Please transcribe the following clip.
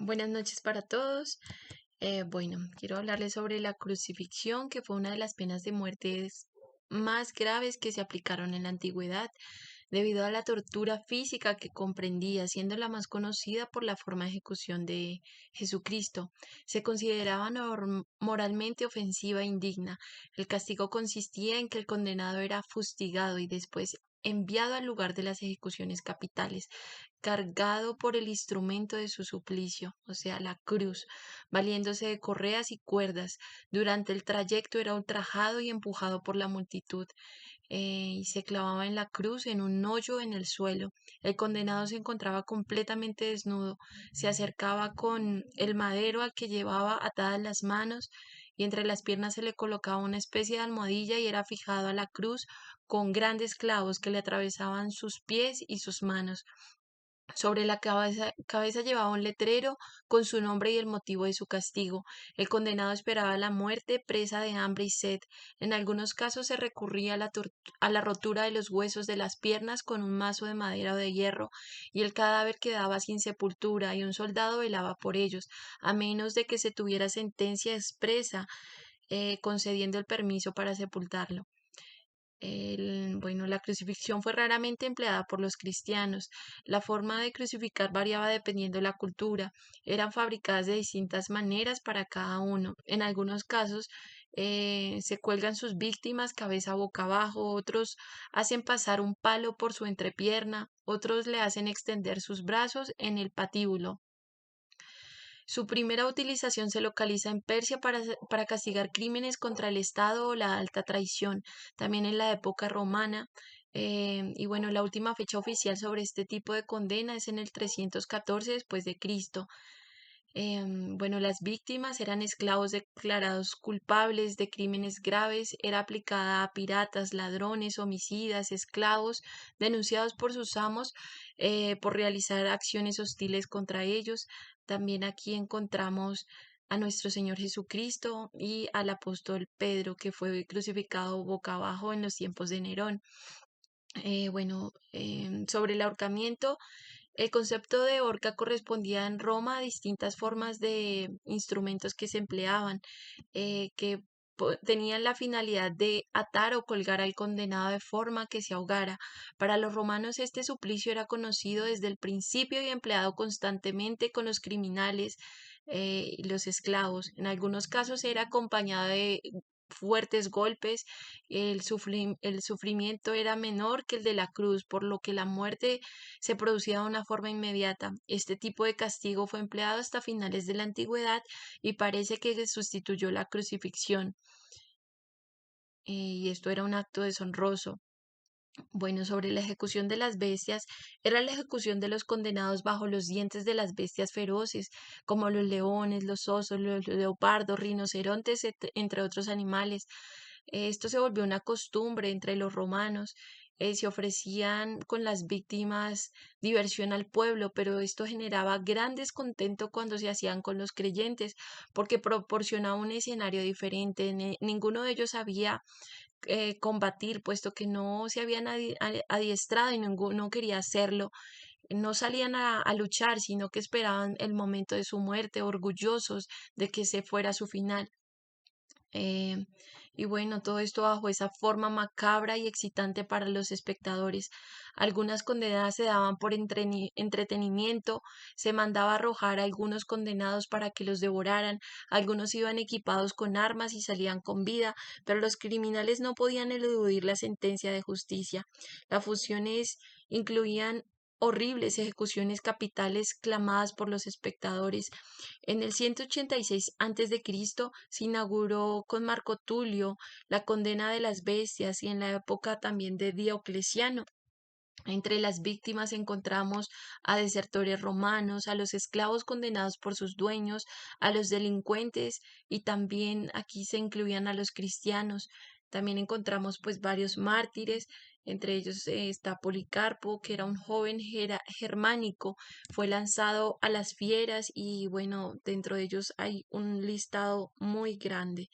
Buenas noches para todos. Bueno, quiero hablarles sobre la crucifixión, que fue una de las penas de muerte más graves que se aplicaron en la antigüedad, debido a la tortura física que comprendía, siendo la más conocida por la forma de ejecución de Jesucristo. Se consideraba moralmente ofensiva e indigna. El castigo consistía en que el condenado era fustigado y después enviado al lugar de las ejecuciones capitales, cargado por el instrumento de su suplicio, o sea, la cruz, valiéndose de correas y cuerdas. Durante el trayecto era ultrajado y empujado por la multitud, y se clavaba en la cruz en un hoyo en el suelo. El condenado se encontraba completamente desnudo, se acercaba con el madero al que llevaba atadas las manos, y entre las piernas se le colocaba una especie de almohadilla y era fijado a la cruz con grandes clavos que le atravesaban sus pies y sus manos. Sobre la cabeza llevaba un letrero con su nombre y el motivo de su castigo. El condenado esperaba la muerte, presa de hambre y sed. En algunos casos se recurría a la rotura de los huesos de las piernas con un mazo de madera o de hierro, y el cadáver quedaba sin sepultura, y un soldado velaba por ellos, a menos de que se tuviera sentencia expresa concediendo el permiso para sepultarlo. La crucifixión fue raramente empleada por los cristianos. La forma de crucificar variaba dependiendo de la cultura. Eran fabricadas de distintas maneras para cada uno. En algunos casos se cuelgan sus víctimas cabeza boca abajo, otros hacen pasar un palo por su entrepierna, otros le hacen extender sus brazos en el patíbulo. Su primera utilización se localiza en Persia para castigar crímenes contra el Estado o la alta traición, también en la época romana. La última fecha oficial sobre este tipo de condena es en el 314 después de Cristo. Las víctimas eran esclavos declarados culpables de crímenes graves, era aplicada a piratas, ladrones, homicidas, esclavos, denunciados por sus amos por realizar acciones hostiles contra ellos. También aquí encontramos a nuestro Señor Jesucristo y al apóstol Pedro, que fue crucificado boca abajo en los tiempos de Nerón. Sobre el ahorcamiento, el concepto de horca correspondía en Roma a distintas formas de instrumentos que se empleaban, que tenían la finalidad de atar o colgar al condenado de forma que se ahogara. Para los romanos este suplicio era conocido desde el principio y empleado constantemente con los criminales y los esclavos. En algunos casos era acompañado de fuertes golpes. El sufrimiento era menor que el de la cruz, por lo que la muerte se producía de una forma inmediata. Este tipo de castigo fue empleado hasta finales de la antigüedad y parece que sustituyó la crucifixión. Y esto era un acto deshonroso. Bueno, sobre la ejecución de las bestias, era la ejecución de los condenados bajo los dientes de las bestias feroces, como los leones, los osos, los leopardos, rinocerontes, entre otros animales. Esto se volvió una costumbre entre los romanos. Se ofrecían con las víctimas diversión al pueblo, pero esto generaba gran descontento cuando se hacían con los creyentes, porque proporcionaba un escenario diferente. Ninguno de ellos sabía combatir, puesto que no se habían adiestrado y ninguno quería hacerlo. No salían a luchar, sino que esperaban el momento de su muerte, orgullosos de que se fuera su final. Eh, todo esto bajo esa forma macabra y excitante para los espectadores. Algunas condenadas se daban por entretenimiento, se mandaba arrojar a algunos condenados para que los devoraran, algunos iban equipados con armas y salían con vida, pero los criminales no podían eludir la sentencia de justicia. Las fusiones incluían horribles ejecuciones capitales clamadas por los espectadores. En el 186 a.C. se inauguró con Marco Tulio la condena de las bestias, y en la época también de Diocleciano. Entre las víctimas encontramos a desertores romanos, a los esclavos condenados por sus dueños, a los delincuentes, y también aquí se incluían a los cristianos. También encontramos pues varios mártires, entre ellos está Policarpo, que era un joven germánico, fue lanzado a las fieras, y bueno, dentro de ellos hay un listado muy grande.